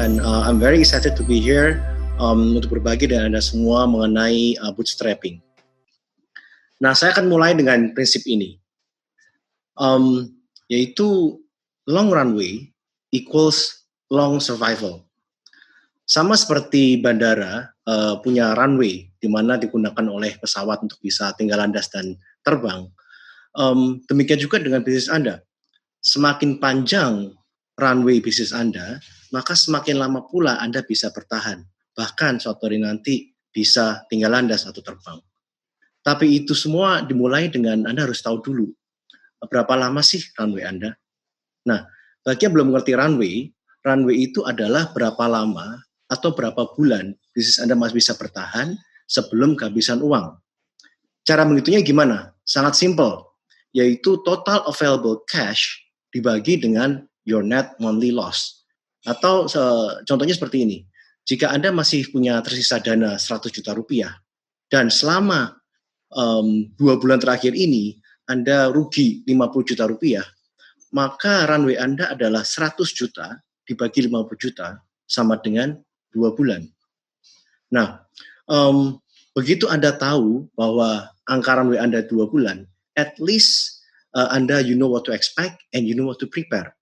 dan I'm very excited to be here untuk berbagi dengan Anda semua mengenai bootstrapping. Nah, saya akan mulai dengan prinsip ini, yaitu long runway equals long survival. Sama seperti bandara punya runway di mana digunakan oleh pesawat untuk bisa tinggal landas dan terbang. Demikian juga dengan bisnis Anda. Semakin panjang runway bisnis Anda, maka semakin lama pula Anda bisa bertahan. Bahkan suatu hari nanti bisa tinggal landas atau terbang. Tapi itu semua dimulai dengan Anda harus tahu dulu, berapa lama sih runway Anda? Nah, bagi yang belum mengerti runway itu adalah berapa lama atau berapa bulan bisnis Anda masih bisa bertahan sebelum kehabisan uang. Cara menghitungnya gimana? Sangat simple, yaitu total available cash dibagi dengan your net monthly loss. Atau contohnya seperti ini, jika Anda masih punya tersisa dana 100 juta rupiah, dan selama 2 bulan terakhir ini Anda rugi 50 juta rupiah, maka runway Anda adalah 100 juta dibagi 50 juta sama dengan 2 bulan. Nah, begitu Anda tahu bahwa angka runway Anda 2 bulan, at least Anda you know what to expect and you know what to prepare.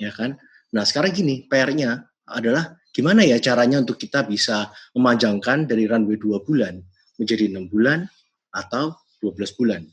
Ya kan? Nah, sekarang gini, PR-nya adalah gimana ya caranya untuk kita bisa memanjangkan dari runway 2 bulan menjadi 6 bulan atau 12 bulan,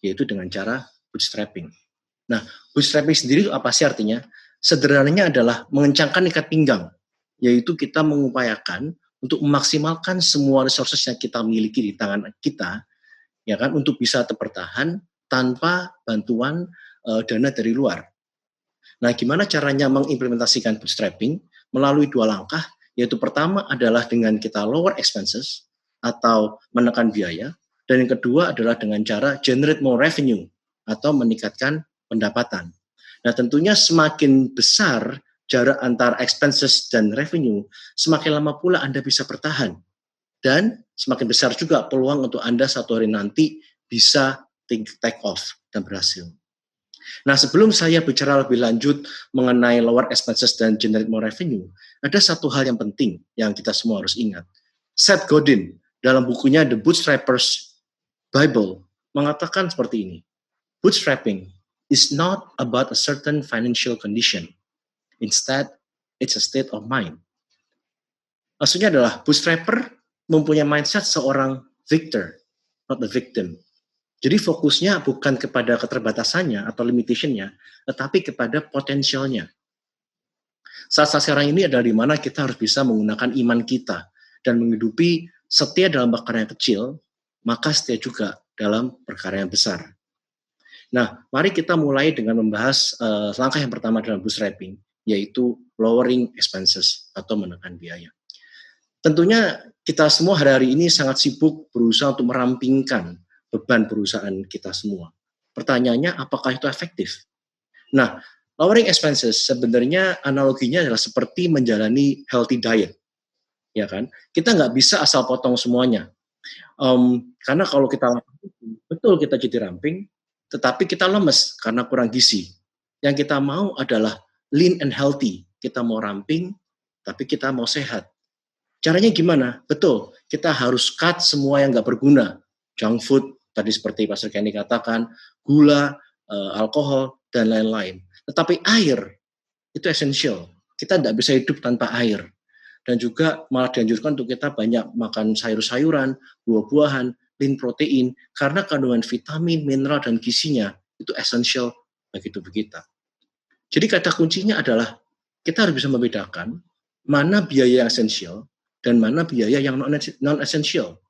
yaitu dengan cara bootstrapping. Nah, bootstrapping sendiri apa sih artinya? Sederhananya adalah mengencangkan ikat pinggang, yaitu kita mengupayakan untuk memaksimalkan semua resources yang kita miliki di tangan kita, ya kan, untuk bisa bertahan tanpa bantuan dana dari luar. Nah, gimana caranya mengimplementasikan bootstrapping? Melalui 2 langkah, yaitu pertama adalah dengan kita lower expenses atau menekan biaya, dan yang kedua adalah dengan cara generate more revenue atau meningkatkan pendapatan. Nah, tentunya semakin besar jarak antara expenses dan revenue, semakin lama pula Anda bisa bertahan. Dan semakin besar juga peluang untuk Anda satu hari nanti bisa take off dan berhasil. Nah, sebelum saya bicara lebih lanjut mengenai lower expenses dan generate more revenue, ada satu hal yang penting yang kita semua harus ingat. Seth Godin dalam bukunya The Bootstrapper's Bible mengatakan seperti ini. Bootstrapping is not about a certain financial condition. Instead, it's a state of mind. Maksudnya adalah bootstrapper mempunyai mindset seorang victor, not a victim. Jadi fokusnya bukan kepada keterbatasannya atau limitation-nya, tetapi kepada potensialnya. Saat sekarang ini adalah di mana kita harus bisa menggunakan iman kita dan menghidupi setia dalam perkara yang kecil, maka setia juga dalam perkara yang besar. Nah, mari kita mulai dengan membahas langkah yang pertama dalam bootstrapping, yaitu lowering expenses atau menekan biaya. Tentunya kita semua hari-hari ini sangat sibuk berusaha untuk merampingkan beban perusahaan kita semua. Pertanyaannya, apakah itu efektif? Nah, lowering expenses sebenarnya analoginya adalah seperti menjalani healthy diet, ya kan? Kita nggak bisa asal potong semuanya, karena kalau kita betul kita jadi ramping, tetapi kita lemes karena kurang gizi. Yang kita mau adalah lean and healthy. Kita mau ramping, tapi kita mau sehat. Caranya gimana? Betul, kita harus cut semua yang nggak berguna. Junk food, tadi seperti Pastor Kenny katakan, gula, alkohol, dan lain-lain. Tetapi air, itu esensial. Kita tidak bisa hidup tanpa air. Dan juga malah dianjurkan untuk kita banyak makan sayur-sayuran, buah-buahan, lean protein, karena kandungan vitamin, mineral, dan gizinya itu esensial bagi tubuh kita. Jadi kata kuncinya adalah kita harus bisa membedakan mana biaya yang esensial dan mana biaya yang non-esensial.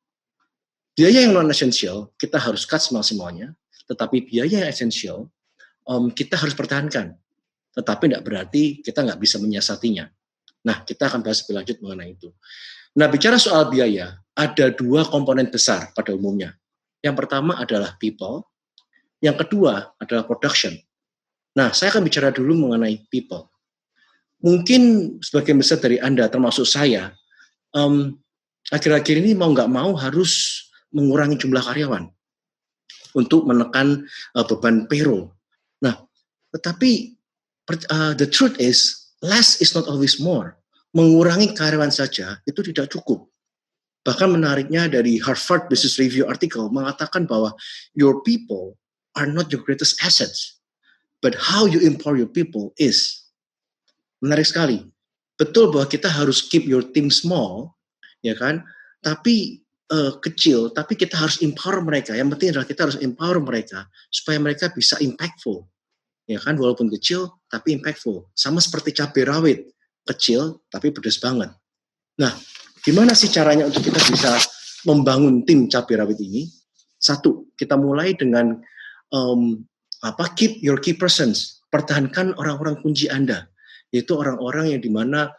Biaya yang non-esensial kita harus cut semaksimalnya, tetapi biaya yang esensial kita harus pertahankan. Tetapi tidak berarti kita nggak bisa menyiasatinya. Nah, kita akan bahas lebih lanjut mengenai itu. Nah, bicara soal biaya, ada 2 komponen besar pada umumnya. Yang pertama adalah people, yang kedua adalah production. Nah, saya akan bicara dulu mengenai people. Mungkin sebagian besar dari Anda, termasuk saya, akhir-akhir ini mau nggak mau harus mengurangi jumlah karyawan untuk menekan beban payroll. Nah, tetapi the truth is, less is not always more. Mengurangi karyawan saja itu tidak cukup. Bahkan menariknya dari Harvard Business Review artikel mengatakan bahwa your people are not your greatest assets, but how you empower your people is. Menarik sekali. Betul bahwa kita harus keep your team small, ya kan? Tapi kecil, tapi kita harus empower mereka. Yang penting adalah kita harus empower mereka supaya mereka bisa impactful, ya kan? Walaupun kecil tapi impactful. Sama seperti cabai rawit, kecil tapi pedas banget. Nah, gimana sih caranya untuk kita bisa membangun tim cabai rawit ini? Satu, kita mulai dengan keep your key persons, pertahankan orang-orang kunci Anda, yaitu orang-orang yang dimana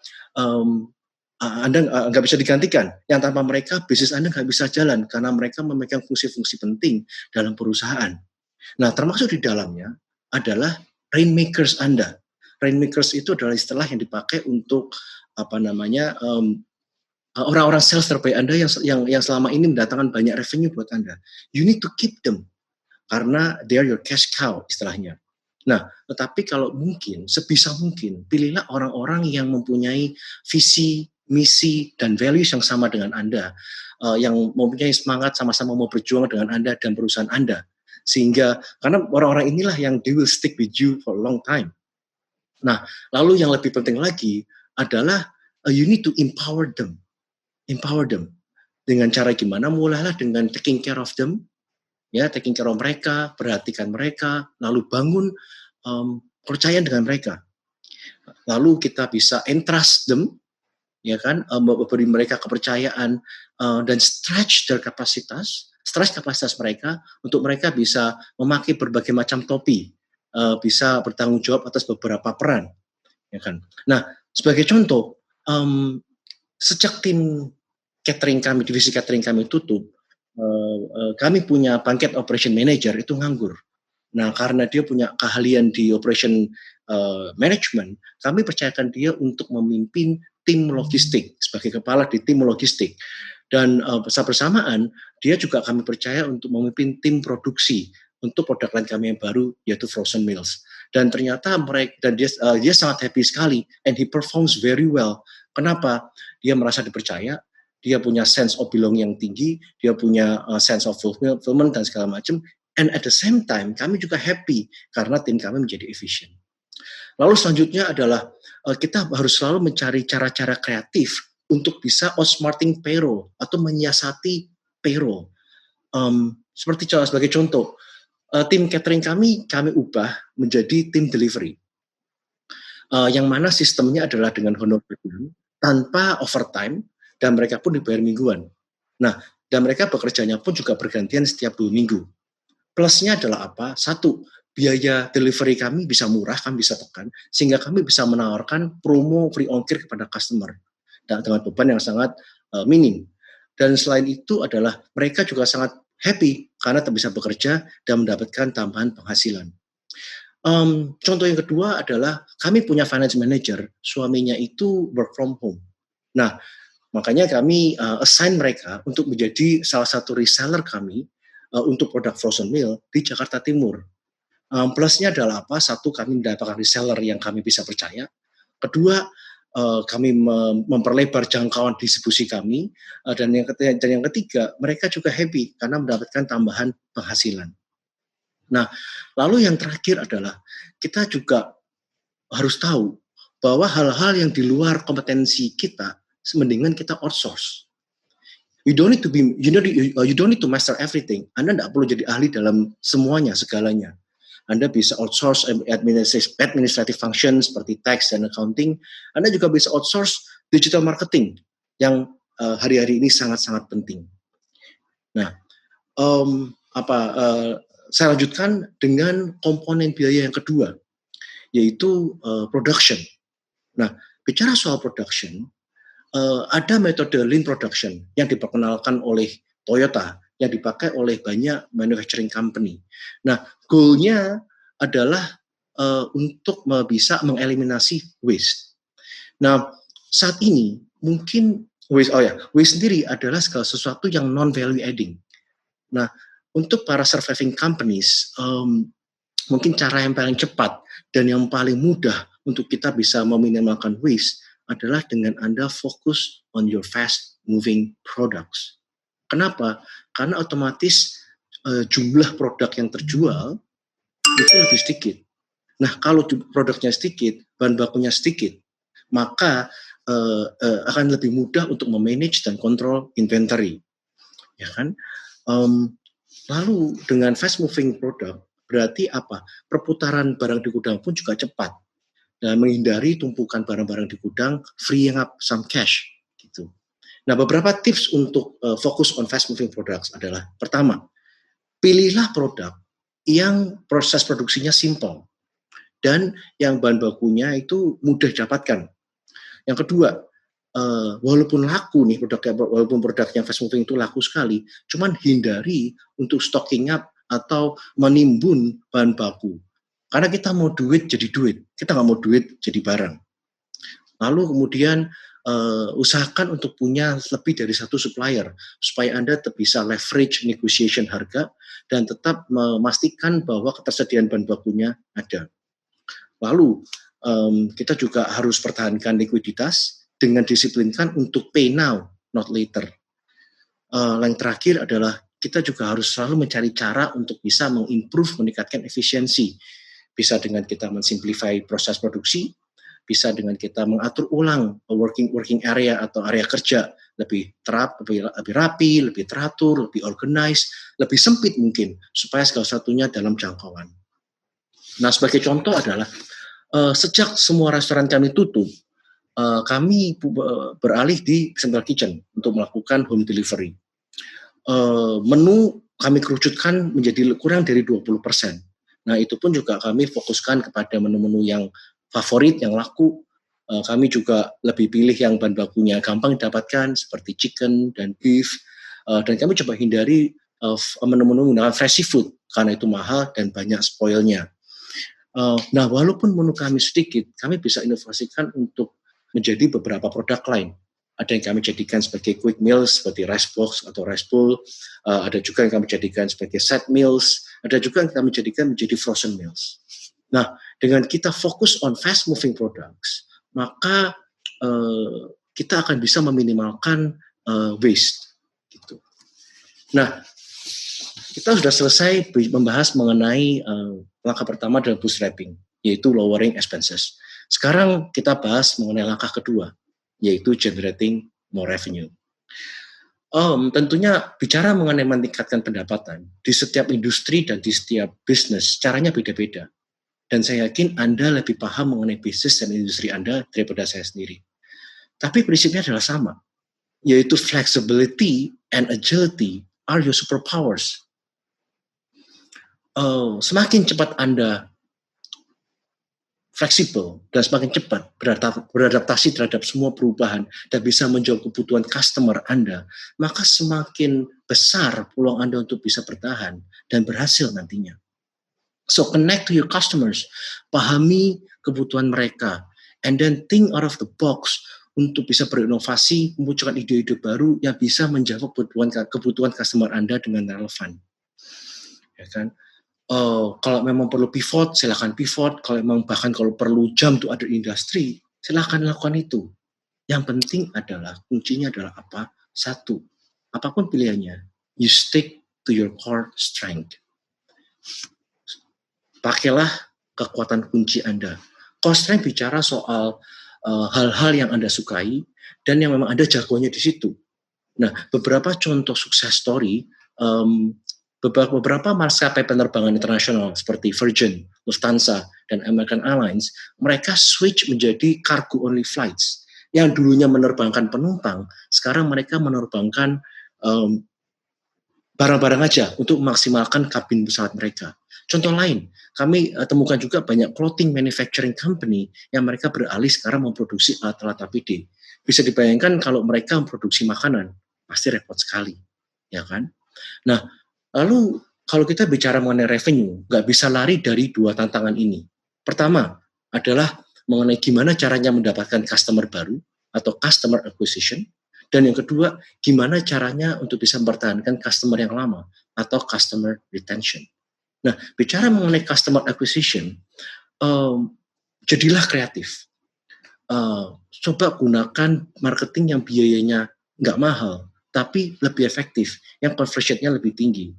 Anda nggak bisa digantikan, yang tanpa mereka bisnis Anda nggak bisa jalan karena mereka memegang fungsi-fungsi penting dalam perusahaan. Nah, termasuk di dalamnya adalah rainmakers Anda. Rainmakers itu adalah istilah yang dipakai untuk orang-orang sales terbaik Anda yang selama ini mendatangkan banyak revenue buat Anda. You need to keep them karena they are your cash cow istilahnya. Nah, tetapi kalau mungkin, sebisa mungkin, pilihlah orang-orang yang mempunyai visi, misi, dan values yang sama dengan Anda, yang mempunyai semangat sama-sama mau berjuang dengan Anda dan perusahaan Anda. Sehingga, karena orang-orang inilah yang they will stick with you for a long time. Nah, lalu yang lebih penting lagi adalah you need to empower them. Empower them. Dengan cara gimana? Mulailah dengan taking care of them, ya, taking care of mereka, perhatikan mereka, lalu bangun kepercayaan dengan mereka. Lalu kita bisa entrust them, ya kan, memberi mereka kepercayaan dan stretch kapasitas mereka untuk mereka bisa memakai berbagai macam topi, bisa bertanggung jawab atas beberapa peran, ya kan. Nah, sebagai contoh, sejak tim catering kami, divisi catering kami tutup, kami punya banquet operation manager itu nganggur. Nah, karena dia punya keahlian di operation management, kami percayakan dia untuk memimpin tim logistik sebagai kepala di tim logistik. Dan bersamaan dia juga kami percaya untuk memimpin tim produksi untuk produk lain kami yang baru, yaitu frozen meals. Dan ternyata dia sangat happy sekali, and he performs very well. Kenapa? Dia merasa dipercaya, dia punya sense of belonging yang tinggi, dia punya sense of fulfillment dan segala macam. And at the same time, kami juga happy karena tim kami menjadi efisien. Lalu selanjutnya adalah kita harus selalu mencari cara-cara kreatif untuk bisa outsmarting payroll atau menyiasati payroll. Sebagai contoh, tim catering kami ubah menjadi tim delivery. Yang mana sistemnya adalah dengan honor per bulan, tanpa overtime, dan mereka pun dibayar mingguan. Nah, dan mereka bekerjanya pun juga bergantian setiap 2 minggu. Plusnya adalah apa? Satu, biaya delivery kami bisa murah, kami bisa tekan, sehingga kami bisa menawarkan promo free ongkir kepada customer dengan beban yang sangat minim. Dan selain itu adalah mereka juga sangat happy karena bisa bekerja dan mendapatkan tambahan penghasilan. Contoh yang kedua adalah kami punya finance manager, suaminya itu work from home. Nah, makanya kami assign mereka untuk menjadi salah satu reseller kami untuk produk frozen meal di Jakarta Timur. Plusnya adalah apa? Satu, kami mendapatkan reseller yang kami bisa percaya. Kedua, kami memperlebar jangkauan distribusi kami. Dan yang ketiga, mereka juga happy karena mendapatkan tambahan penghasilan. Nah, lalu yang terakhir adalah kita juga harus tahu bahwa hal-hal yang di luar kompetensi kita, mendingan kita outsource. You don't need to master everything. Anda tidak perlu jadi ahli dalam semuanya, segalanya. Anda bisa outsource administrative function seperti tax dan accounting. Anda juga bisa outsource digital marketing yang hari-hari ini sangat-sangat penting. Nah, saya lanjutkan dengan komponen biaya yang kedua, yaitu production. Nah, bicara soal production, ada metode lean production yang diperkenalkan oleh Toyota, yang dipakai oleh banyak manufacturing company. Nah, goal-nya adalah untuk bisa mengeliminasi waste. Nah, saat ini mungkin waste sendiri adalah segala sesuatu yang non-value adding. Nah, untuk para surviving companies, mungkin cara yang paling cepat dan yang paling mudah untuk kita bisa meminimalkan waste adalah dengan Anda fokus on your fast moving products. Kenapa? Karena otomatis jumlah produk yang terjual itu lebih sedikit. Nah, kalau produknya sedikit, bahan bakunya sedikit, maka akan lebih mudah untuk memanage dan kontrol inventory, ya kan? Lalu dengan fast moving product berarti apa? Perputaran barang di gudang pun juga cepat dan menghindari tumpukan barang-barang di gudang, freeing up some cash gitu. Nah, beberapa tips untuk fokus on fast moving products adalah pertama, pilihlah produk yang proses produksinya simple dan yang bahan bakunya itu mudah didapatkan. Yang kedua, walaupun laku nih walaupun produknya fast moving itu laku sekali, cuman hindari untuk stocking up atau menimbun bahan baku. Karena kita mau duit jadi duit, kita nggak mau duit jadi barang. Lalu kemudian usahakan untuk punya lebih dari satu supplier supaya Anda bisa leverage negotiation harga dan tetap memastikan bahwa ketersediaan bahan bakunya ada. Lalu kita juga harus pertahankan likuiditas dengan disiplinkan untuk pay now, not later. Yang terakhir adalah kita juga harus selalu mencari cara untuk bisa meningkatkan efisiensi. Bisa dengan kita mensimplify proses produksi, bisa dengan kita mengatur ulang working area atau area kerja lebih rapi, lebih teratur, lebih organized, lebih sempit mungkin, supaya segala satunya dalam jangkauan. Nah, sebagai contoh adalah sejak semua restoran kami tutup, kami beralih di central kitchen untuk melakukan home delivery. Menu kami kerucutkan menjadi kurang dari 20%. Nah, itu pun juga kami fokuskan kepada menu-menu yang favorit, yang laku. Kami juga lebih pilih yang bahan bakunya gampang didapatkan seperti chicken dan beef. Dan kami coba hindari menu-menu menggunakan fresh seafood karena itu mahal dan banyak spoilnya. Nah, walaupun menu kami sedikit, kami bisa inovasikan untuk menjadi beberapa produk lain. Ada yang kami jadikan sebagai quick meals seperti rice box atau rice bowl. Ada juga yang kami jadikan sebagai set meals. Ada juga yang kami jadikan menjadi frozen meals. Nah, dengan kita fokus on fast moving products, maka kita akan bisa meminimalkan waste. Gitu. Nah, kita sudah selesai membahas mengenai langkah pertama adalah bootstrapping, yaitu lowering expenses. Sekarang kita bahas mengenai langkah kedua, yaitu generating more revenue. Tentunya bicara mengenai meningkatkan pendapatan, di setiap industri dan di setiap bisnis, caranya beda-beda. Dan saya yakin Anda lebih paham mengenai bisnis dan industri Anda daripada saya sendiri. Tapi prinsipnya adalah sama, yaitu flexibility and agility are your superpowers. Semakin cepat Anda fleksibel dan semakin cepat beradaptasi terhadap semua perubahan dan bisa menjawab kebutuhan customer Anda, maka semakin besar peluang Anda untuk bisa bertahan dan berhasil nantinya. So connect to your customers, pahami kebutuhan mereka, and then think out of the box untuk bisa berinovasi, memunculkan ide-ide baru yang bisa menjawab kebutuhan customer Anda dengan relevan. Ya kan? Kalau memang perlu pivot, silakan pivot. Kalau memang bahkan kalau perlu jump to other industry, silakan lakukan itu. Yang penting adalah, kuncinya adalah apa? Satu, apapun pilihannya, you stick to your core strength. Pakailah kekuatan kunci Anda. Core strength bicara soal hal-hal yang Anda sukai dan yang memang Anda jagonya di situ. Nah, beberapa contoh sukses story, beberapa maskapai penerbangan internasional seperti Virgin, Lufthansa, dan American Airlines, mereka switch menjadi cargo only flights. Yang dulunya menerbangkan penumpang, sekarang mereka menerbangkan barang-barang aja untuk memaksimalkan kabin pesawat mereka. Contoh lain, kami temukan juga banyak clothing manufacturing company yang mereka beralih sekarang memproduksi alat-alat APD. Bisa dibayangkan kalau mereka memproduksi makanan, pasti repot sekali, ya kan? Nah, lalu kalau kita bicara mengenai revenue, nggak bisa lari dari dua tantangan ini. Pertama adalah mengenai gimana caranya mendapatkan customer baru atau customer acquisition. Dan yang kedua, gimana caranya untuk bisa mempertahankan customer yang lama atau customer retention. Nah, bicara mengenai customer acquisition, Jadilah kreatif. Coba gunakan marketing yang biayanya nggak mahal, tapi lebih efektif, yang conversion rate-nya lebih tinggi.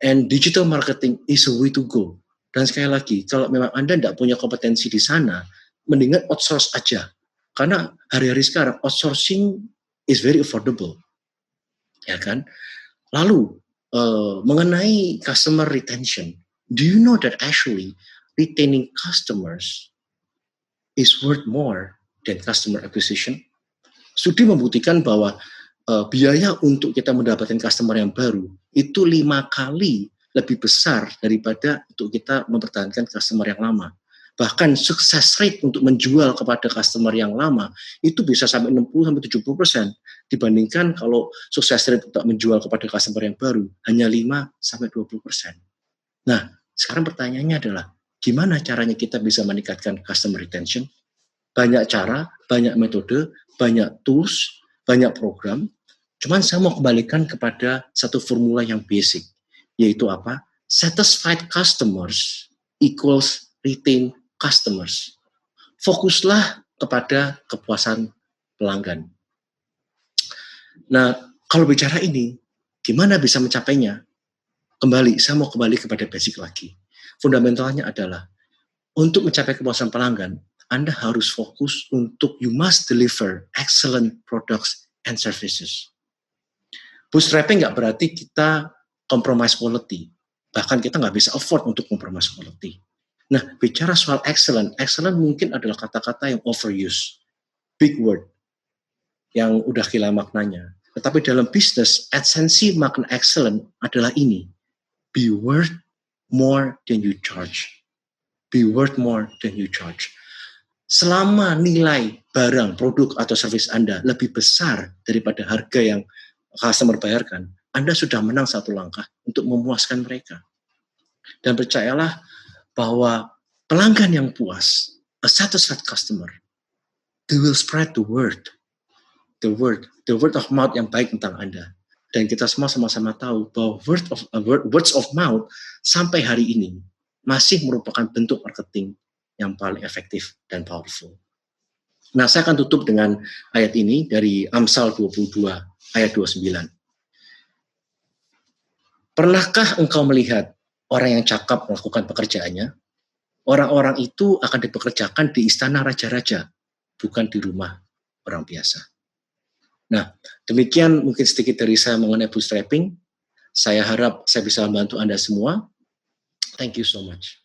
And digital marketing is a way to go. Dan sekali lagi, kalau memang Anda tidak punya kompetensi di sana, mendingan outsource aja. Karena hari-hari sekarang outsourcing is very affordable, ya kan? Lalu mengenai customer retention, do you know that actually retaining customers is worth more than customer acquisition? Studi membuktikan bahwa biaya untuk kita mendapatkan customer yang baru itu 5 kali lebih besar daripada untuk kita mempertahankan customer yang lama. Bahkan sukses rate untuk menjual kepada customer yang lama itu bisa sampai 60-70% dibandingkan kalau sukses rate untuk menjual kepada customer yang baru hanya 5-20%. Nah, sekarang pertanyaannya adalah gimana caranya kita bisa meningkatkan customer retention? Banyak cara, banyak metode, banyak tools, banyak program. Cuman saya mau kembalikan kepada satu formula yang basic, yaitu apa? Satisfied customers equals retain customers. Fokuslah kepada kepuasan pelanggan. Nah, kalau bicara ini, gimana bisa mencapainya? Saya mau kembali kepada basic lagi. Fundamentalnya adalah, untuk mencapai kepuasan pelanggan, Anda harus fokus untuk you must deliver excellent products and services. Bootstrapping nggak berarti kita compromise quality. Bahkan kita nggak bisa afford untuk compromise quality. Nah, bicara soal excellent mungkin adalah kata-kata yang overuse. Big word. Yang udah gila maknanya. Tetapi dalam bisnis, esensi makna excellent adalah ini. Be worth more than you charge. Be worth more than you charge. Selama nilai barang, produk, atau service Anda lebih besar daripada harga yang customer bayarkan, Anda sudah menang satu langkah untuk memuaskan mereka. Dan percayalah bahwa pelanggan yang puas, a satisfied customer, they will spread the word of mouth yang baik tentang Anda. Dan kita semua sama-sama tahu bahwa words of mouth sampai hari ini masih merupakan bentuk marketing yang paling efektif dan powerful. Nah, saya akan tutup dengan ayat ini dari Amsal 22 ayat 29. Pernahkah engkau melihat orang yang cakap melakukan pekerjaannya? Orang-orang itu akan dipekerjakan di istana raja-raja, bukan di rumah orang biasa. Nah, demikian mungkin sedikit dari saya mengenai bootstrapping. Saya harap saya bisa membantu Anda semua. Thank you so much.